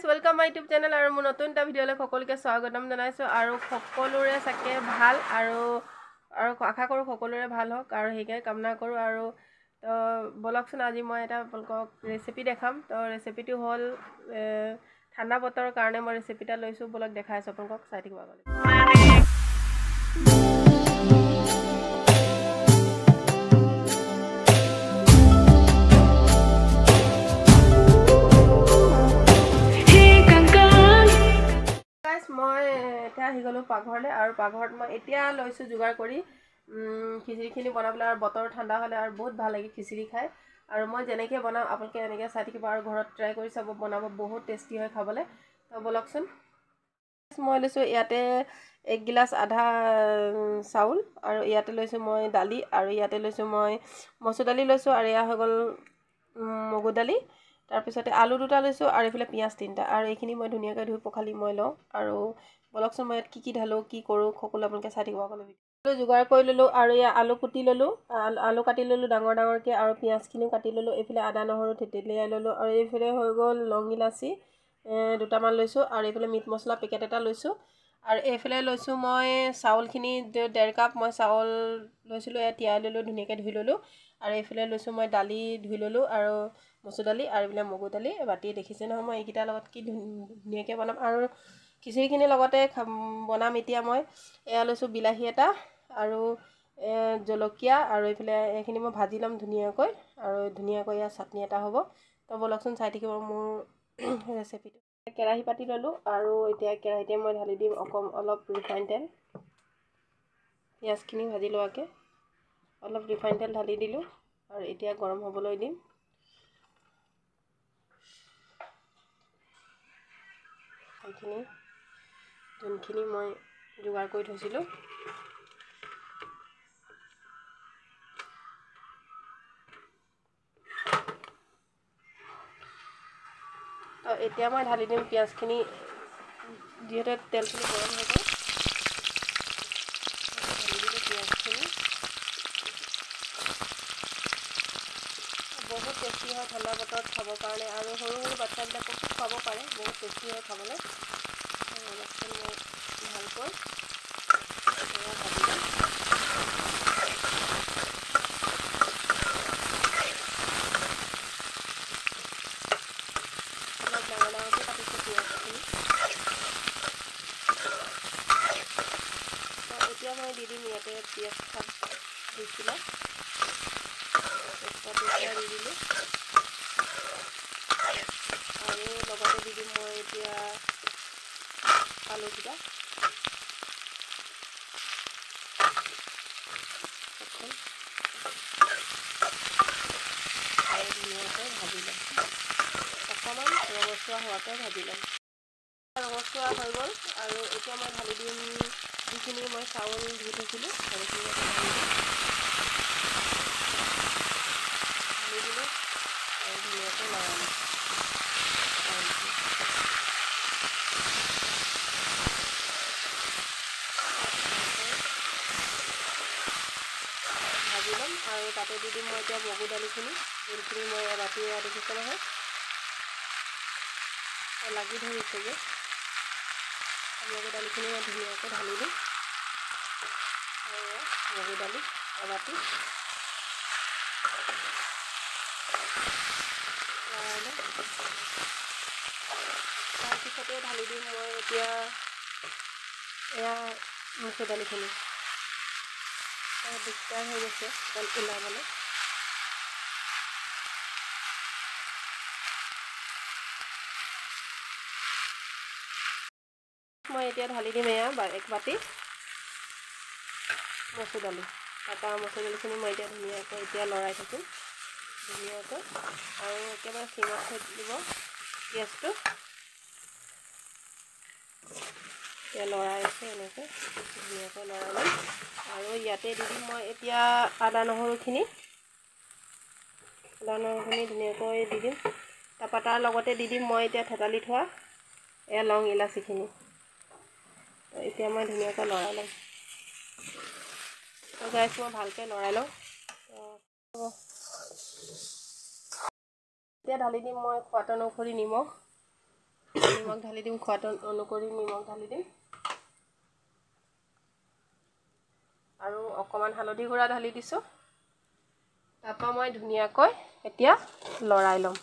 Welcome my YouTube channel আৰু মোৰ নতুন এটা ভিডিঅ'লৈ সকলোকে স্বাগতম জনাইছোঁ আৰু সকলোৰে চাকে ভাল আৰু আশা কৰোঁ সকলোৰে ভাল হওক আৰু সেইকাৰণে কামনা কৰোঁ আৰু তো বলকচোন আজি মই এটা আপোনালোকক ৰেচিপি দেখাম তো ৰেচিপিটো হ'ল ঠাণ্ডা বতৰৰ কাৰণে মই ৰেচিপি এটা লৈছোঁ বলক দেখাই আছোঁ আপোনালোকক চাই থাকিব আগলৈ মই এতিয়া আহি গ'লোঁ পাকঘৰলৈ আৰু পাকঘৰত মই এতিয়া লৈছোঁ যোগাৰ কৰি খিচিৰিখিনি বনাবলৈ আৰু বতৰ ঠাণ্ডা হ'লে আৰু বহুত ভাল লাগে খিচিৰি খাই আৰু মই যেনেকৈ বনাওঁ আপোনালোকে এনেকৈ চাই থাকিব আৰু ঘৰত ট্ৰাই কৰি চাব বনাব বহুত টেষ্টি হয় খাবলৈ তো বলকচোন মই লৈছোঁ ইয়াতে 1 গিলাচ আধা চাউল আৰু ইয়াতে লৈছোঁ মই দালি আৰু ইয়াতে লৈছোঁ মই মচুৰ দালি লৈছোঁ আৰু এয়া হৈ গ'ল মগু দালি তাৰপিছতে আলু দুটা লৈছোঁ আৰু এইফালে পিঁয়াজ 3টা আৰু এইখিনি মই ধুনীয়াকৈ ধুই পখালি মই লওঁ আৰু বলকচোন মই ইয়াত কি ঢালোঁ কি কৰোঁ সকলো আপোনালোকে চাই থাকিব আগলৈ যোগাৰ কৰি ল'লোঁ আৰু ইয়াত আলু কুটি ল'লোঁ আলু কাটি ল'লোঁ ডাঙৰ ডাঙৰকৈ আৰু পিঁয়াজখিনিও কাটি ল'লোঁ এইফালে আদা নহৰু থেতেলিয়াই ল'লোঁ আৰু এইফালে হৈ গ'ল লং ইলাচি দুটামান লৈছোঁ আৰু এইফালে মিট মছলা পেকেট এটা লৈছোঁ আৰু এইফালে লৈছোঁ মই চাউলখিনি 1.5 কাপ মই চাউল লৈছিলোঁ এয়া তিয়াই ল'লোঁ ধুনীয়াকৈ ধুই ল'লোঁ আৰু এইফালে লৈছোঁ মই দালি ধুই ল'লোঁ আৰু মচুৰ দালি আৰু এইফালে মগু দালি বাতি দেখিছে নহয় মই এইকেইটাৰ লগত কি ধুনীয়াকৈ বনাম আৰু খিচিৰিখিনিৰ লগতে বনাম এতিয়া মই এয়া লৈছোঁ বিলাহী এটা আৰু জলকীয়া আৰু এইফালে এইখিনি মই ভাজি ল'ম ধুনীয়াকৈ আৰু ধুনীয়াকৈ ইয়াৰ চাটনি এটা হ'ব তো বলকচোন চাই থাকিব মোৰ ৰেচিপিটো কেৰাহী পাতি ল'লোঁ আৰু এতিয়া কেৰাহীতে মই ঢালি দিম অলপ ৰিফাইন তেল পিঁয়াজখিনি ভাজি লোৱাকৈ অলপ ৰিফাইন তেল ঢালি দিলোঁ আৰু এতিয়া গৰম হ'বলৈ দিম এইখিনি যোনখিনি মই যোগাৰ কৰি থৈছিলোঁ তো এতিয়া মই ঢালি দিম পিঁয়াজখিনি যিহেতু তেলখিনি গৰম হৈ গ'ল ঢালি দিলোঁ পিঁয়াজখিনি বহুত টেষ্টি হয় ঠাণ্ডা বতৰত খাবৰ কাৰণে আৰু সৰু সৰু বাচ্চাবিলাককো খুৱাব পাৰে বহুত টেষ্টি হয় খাবলৈ অলপমান মই ভালকৈ ভাজি ল'ম অলপ ডাঙৰ ডাঙৰকৈ কাটিছোঁ পিঁয়াজখিনি তো এতিয়া মই দি দিম ইয়াতে পিঁয়াজ দিছিলে তেজপাত দি দিলোঁ আৰু লগতে দি দিম মই এতিয়া আলুকেইটা আৰু ধুনীয়াকৈ ভাজি ল'ম অকণমান ৰঙচুৱা হোৱাকৈ ভাজি ল'ম ৰঙচুৱা হৈ গ'ল আৰু এতিয়া মই ঢালি দিম যিখিনি মই চাউল ধুই থৈছিলোঁ সেইখিনি ঢালি দিলোঁ আৰু ধুনীয়াকৈ লৰালোঁ ভাজি ল'ম আৰু তাতে দি দিম মই এতিয়া মগু দালিখিনি যোনখিনি মই বাতি দেখিছে নহয় লাগি ধৰিছেগৈ মগু দালিখিনি মই ধুনীয়াকৈ ঢালি দিম আৰু মগু দালি এবাতি তাৰপিছতে ঢালি দিম মই এতিয়া এয়া মচুৰ দালিখিনি দিগদাৰ হৈ গৈছে ওলাবলৈ মই এতিয়া ঢালি দিম এয়া 1 বাতি মচুৰ দালি তাৰপৰা মচুৰ দালিখিনি মই এতিয়া ধুনীয়াকৈ এতিয়া লৰাই থাকিম ধুনীয়াকৈ আৰু একেবাৰে চিমত থৈ দিব গেছটো এতিয়া লৰাই আছে এনেকৈ ধুনীয়াকৈ লৰাই ল'ম আৰু ইয়াতে দি দিম মই এতিয়া আদা নহৰুখিনি ধুনীয়াকৈ দি দিম তাৰপৰা তাৰ লগতে দি দিম মই এতিয়া থেতালি থোৱা এয়া লং ইলাচিখিনি এতিয়া মই ধুনীয়াকৈ লৰাই ল'ম তো গাইছ মই ভালকৈ লৰাই লওঁ এতিয়া ঢালি দিম মই সোৱাদ অনুসৰি নিমখ নিমখ ঢালি দিম, খোৱাত অনুসৰি নিমখ ঢালি দিম আৰু অকণমান হালধি গুড়া ঢালি দিছোঁ। তাৰপৰা মই ধুনীয়াকৈ এতিয়া লৰাই ল'ম।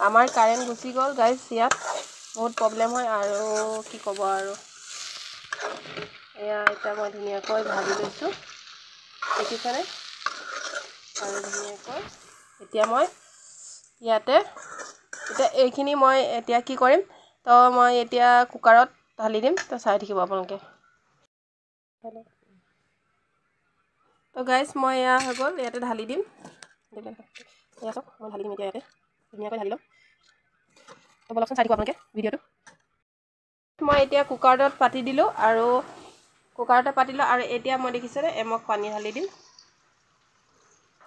আমাৰ কাৰেণ্ট গুচি গ'ল গাইজ, ইয়াত বহুত প্ৰব্লেম হয় আৰু কি ক'ব আৰু। এয়া এতিয়া মই ধুনীয়াকৈ ভাজি লৈছোঁ, দেখিছেনে? আৰু ধুনীয়াকৈ এতিয়া মই ইয়াতে এইখিনি মই এতিয়া কি কৰিম, তো মই এতিয়া কুকাৰত ঢালি দিম, তো চাই থাকিব আপোনালোকে। তো গাইজ মই এয়া হৈ গ'ল, ইয়াতে ঢালি দিম। এয়া চাওক, মই ঢালি দিম এতিয়া ইয়াতে, ধুনীয়াকৈ ঢালি ল'ম। তো বলকচোন চাই দিব আপোনালোকে ভিডিঅ'টো। মই এতিয়া কুকাৰত পাতি দিলোঁ আৰু কুকাৰতে পাতিলোঁ আৰু এতিয়া মই দেখিছেনে এমগ পানী ঢালি দিম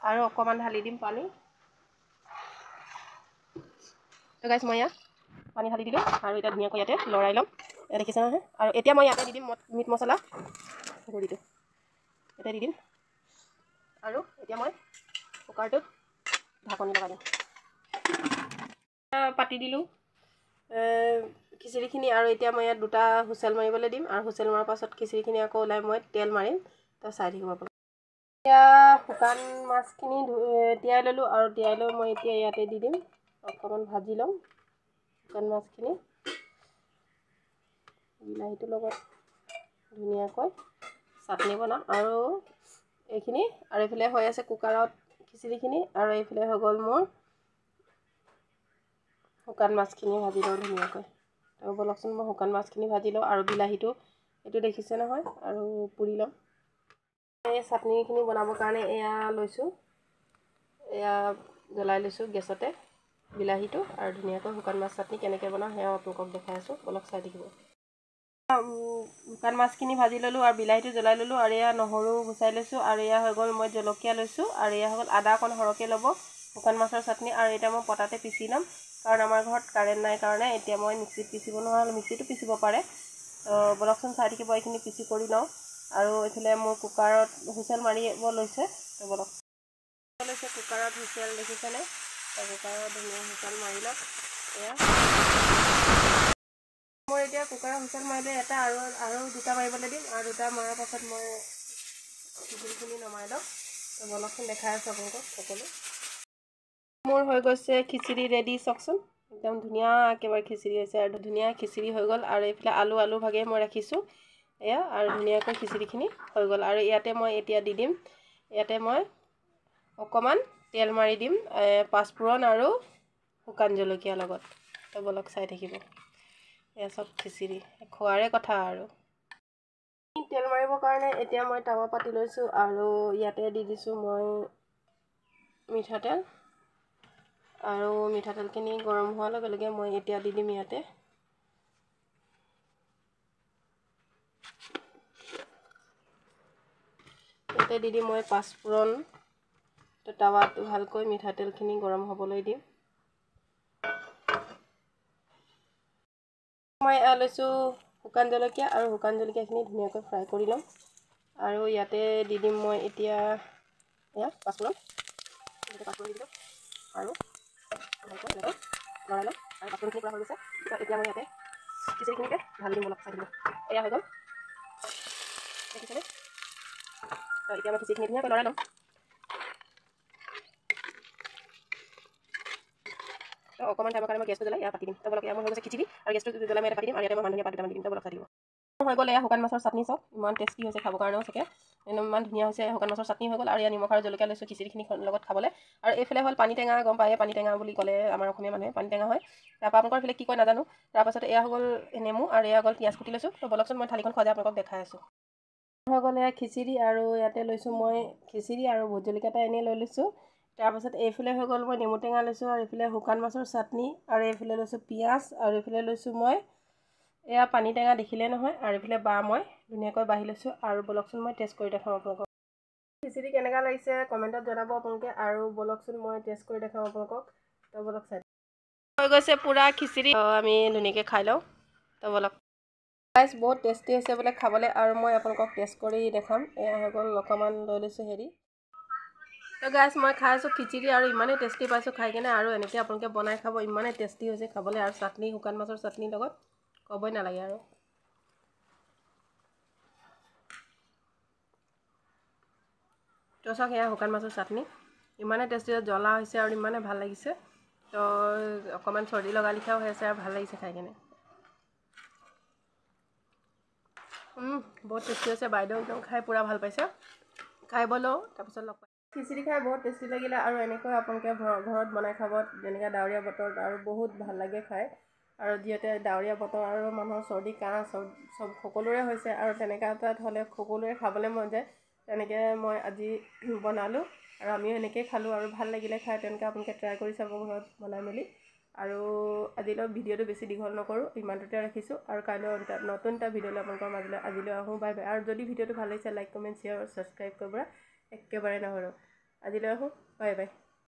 আৰু অকণমান ঢালি দিম পানী। তো গাইজ মই ইয়াত পানী ঢালি দিলোঁ আৰু এতিয়া ধুনীয়াকৈ ইয়াতে লৰাই ল'ম। দেখিছে নহয়? আৰু এতিয়া মই ইয়াতে দি দিম মিট মছলা গুড়িটো, ইয়াতে দি দিম আৰু এতিয়া মই কুকাৰটোত ঢাকনি লগাই দিম। পাতি দিলোঁ খিচিৰিখিনি আৰু এতিয়া মই ইয়াত দুটা হুইচেল মাৰিবলৈ দিম আৰু হুইচেল মৰাৰ পাছত খিচিৰিখিনি আকৌ ওলাই মই তেল মাৰিম, তো চাই থাকিব আপোনালোকে। এতিয়া শুকান মাছখিনি তিয়াই ল'লোঁ আৰু তিয়াই লৈ মই এতিয়া ইয়াতে দি দিম, অকণমান ভাজি ল'ম শুকান মাছখিনি বিলাহীটোৰ লগত ধুনীয়াকৈ চাটনি বনাম। আৰু এইখিনি আৰু এইফালে হৈ আছে কুকাৰত খিচিৰিখিনি আৰু এইফালে হৈ গ'ল মোৰ শুকান মাছখিনি ভাজি লওঁ ধুনীয়াকৈ। তো বলকচোন মই শুকান মাছখিনি ভাজি লওঁ আৰু বিলাহীটো এইটো দেখিছে নহয়, আৰু পুৰি ল'ম। এই চাটনিখিনি বনাবৰ কাৰণে এয়া লৈছোঁ, এয়া জ্বলাই লৈছোঁ গেছতে বিলাহীটো আৰু ধুনীয়াকৈ শুকান মাছ চাটনি কেনেকৈ বনাওঁ সেয়াও আপোনালোকক দেখাই আছোঁ, অলপ চাই থাকিব। শুকান মাছখিনি ভাজি ল'লোঁ আৰু বিলাহীটো জ্বলাই ল'লোঁ আৰু এয়া নহৰু গুচাই লৈছোঁ আৰু এয়া হৈ গ'ল মই জলকীয়া লৈছোঁ আৰু এয়া হৈ গ'ল আদা অকণ সৰহকৈ ল'ব শুকান মাছৰ চাটনি। আৰু এতিয়া মই পটাতে পিচি ল'ম, কাৰণ আমাৰ ঘৰত কাৰেণ্ট নাই কাৰণে এতিয়া মই মিক্সিত পিচিব নোৱাৰোঁ, মিক্সিটো পিচিব পাৰে। তো বলকচোন চাই থাকিব, এইখিনি পিচি কৰি লওঁ। আৰু এইফালে মোৰ কুকাৰত হুইচেল মাৰিব লৈছে, তো বলক লৈছে কুকাৰত হুইচেল দেখিছেনে? তো কুকাৰত ধুনীয়া হুইচেল মাৰি লওক। এয়া মই এতিয়া কুকাৰৰ হুইচেল মাৰিলে এটা আৰু দুটা মাৰিবলৈ দিম আৰু দুটা মৰাৰ পাছত মই খিচিৰিখিনি নমাই লওঁ। তো বলকচোন দেখাই আছোঁ আপোনালোকক সকলো। মোৰ হৈ গৈছে খিচিৰি ৰেডি, চাওকচোন একদম ধুনীয়া একেবাৰে খিচিৰি হৈছে আৰু ধুনীয়া খিচিৰি হৈ গ'ল। আৰু এইফালে আলু ভাগে মই ৰাখিছোঁ এয়া, আৰু ধুনীয়াকৈ খিচিৰিখিনি হৈ গ'ল। আৰু ইয়াতে মই এতিয়া দি দিম, ইয়াতে মই অকণমান তেল মাৰি দিম পাঁচফোৰণ আৰু শুকান জলকীয়াৰ লগত। তো বলক চাই থাকিব, এয়া চব খিচিৰি খোৱাৰে কথা। আৰু তেল মাৰিবৰ কাৰণে এতিয়া মই টাৱা পাতি লৈছোঁ আৰু ইয়াতে দি দিছোঁ মই মিঠাতেল। আৰু মিঠাতেলখিনি গৰম হোৱাৰ লগে লগে মই এতিয়া দি দিম ইয়াতে দি দিম মই পাঁচফোৰণ। তো টাৱাটো ভালকৈ মিঠাতেলখিনি গৰম হ'বলৈ দিম। মই লৈছোঁ শুকান জলকীয়া আৰু শুকান জলকীয়াখিনি ধুনীয়াকৈ ফ্ৰাই কৰি ল'ম। আৰু ইয়াতে দি দিম মই এতিয়া এয়া পাঁচফোৰণ দি দিলোঁ আৰু লৰাই ল'ম। আৰু পাঁচফোৰণখিনি পৰা হৈ গৈছে, তো এতিয়া মই ইয়াতে খিচিৰিখিনিকে ঢালি দিম, অলপ চাই দিব। এয়া হৈ গ'ল, দেখিছেনে? তো এতিয়া মই খিচিৰিখিনি ধুনীয়াকৈ লৰাই ল'ম। তো অকণমান টাইমৰ কাৰণে মই গেছটো জ্বলাই ইয়াত পাতি দিম। তো বলক এয়া মোৰ হৈ গৈছে খিচিৰি আৰু গেছটো জ্বলাই মই ইয়াতে পাতি দিম আৰু ইয়াতে মই মানুহ পাত দুটামান দি দিম। তো বলক চাই দিব। হৈ গ'ল এয়া শুকান মাছৰ চাটনি, চাওক ইমান টেষ্টি হৈছে খাবৰ কাৰণেও চাগে ইমান ধুনীয়া হৈছে। শুকান মাছৰ চাটনি হৈ গ'ল আৰু ইয়াত নিমখ আৰু জলকীয়া লৈছোঁ খিচিৰিখিনি লগত খাবলৈ। আৰু এইফালে হ'ল পানী টেঙা, গম পায়ে পানী টেঙা বুলি ক'লে আমাৰ অসমীয়া মানুহে পানী টেঙা হয়। তাৰপৰা আপোনালোকৰ এইফালে কি কয় নাজানো। তাৰপাছত এয়া হৈ গ'ল নেমু আৰু এয়া হৈ গ'ল পিঁয়াজ কুটি লৈছোঁ। তো বলকচোন মই থালিখন সজাই আপোনালোকক দেখাই আছোঁ। হৈ গ'ল এয়া খিচিৰি আৰু ইয়াতে লৈছোঁ মই খিচিৰি আৰু ভোট জলকীয়া এটা এনেই লৈ লৈছোঁ। তাৰপাছত এইফালে হৈ গ'ল মই নেমু টেঙা লৈছোঁ আৰু এইফালে শুকান মাছৰ চাটনি আৰু এইফালে লৈছোঁ পিঁয়াজ আৰু এইফালে লৈছোঁ মই এয়া পানী টেঙা দেখিলে নহয়। আৰু এইফালে মই ধুনীয়াকৈ বাঢ়ি লৈছোঁ আৰু বলকচোন মই টেষ্ট কৰি দেখাওঁ আপোনালোকক। খিচিৰি কেনেকুৱা লাগিছে কমেণ্টত জনাব আপোনালোকে আৰু বলকচোন মই টেষ্ট কৰি দেখাওঁ আপোনালোকক। তো বলক চাই হৈ গৈছে পূৰা খিচিৰি, আমি ধুনীয়াকৈ খাই লওঁ। তো বলক গাইজ বহুত টেষ্টি হৈছে বোলে খাবলৈ আৰু মই আপোনালোকক টেষ্ট কৰি দেখাম। এয়া হৈ গ'ল অকণমান লৈ লৈছোঁ হেৰি। তো গাইছ মই খাই আছোঁ খিচিৰি আৰু ইমানেই টেষ্টি পাইছোঁ খাই কিনে আৰু এনেকৈ আপোনালোকে বনাই খাব ইমানেই টেষ্টি হৈছে খাবলৈ আৰু চাটনি শুকান মাছৰ চাটনিৰ লগত ক'বই নালাগে আৰু তো চাওক এয়া শুকান মাছৰ চাটনি ইমানেই টেষ্টি জ্বলা হৈছে আৰু ইমানেই ভাল লাগিছে তো অকণমান চৰ্দি লগা লিখাও হৈ আছে আৰু ভাল লাগিছে খাই কিনে বহুত টেষ্টি হৈছে বাইদেউ একদম খাই পূৰা ভাল পাইছে খাই ব'লও তাৰপিছত লগ পাই খিচিৰি খাই বহুত টেষ্টি লাগিলে আৰু এনেকৈ আপোনালোকে ঘৰত বনাই খাব যেনেকৈ ডাৱৰীয়া বতৰত আৰু বহুত ভাল লাগে খাই আৰু যিহেতু ডাৱৰীয়া বতৰ আৰু মানুহৰ চৰ্দি কাহ চব সকলোৰে হৈছে আৰু তেনেকুৱা এটাত হ'লে সকলোৰে খাবলৈ মন যায় তেনেকৈ মই আজি বনালোঁ আৰু আমিও এনেকৈয়ে খালোঁ আৰু ভাল লাগিলে খাই তেনেকৈ আপোনালোকে ট্ৰাই কৰি চাব ঘৰত বনাই মেলি আৰু আজিলৈ ভিডিঅ'টো বেছি দীঘল নকৰোঁ ইমানটোতে ৰাখিছোঁ আৰু কাইলৈ নতুন এটা ভিডিঅ'লৈ আপোনালোকৰ মাজলৈ আজিলৈ আহোঁ বাই বাই আৰু যদি ভিডিঅ'টো ভাল লাগিছে লাইক কমেণ্ট শ্বেয়াৰ আৰু ছাবস্ক্ৰাইব কৰিব একেবাৰে নহ'ব আজিলৈ আহোঁ বাই বাই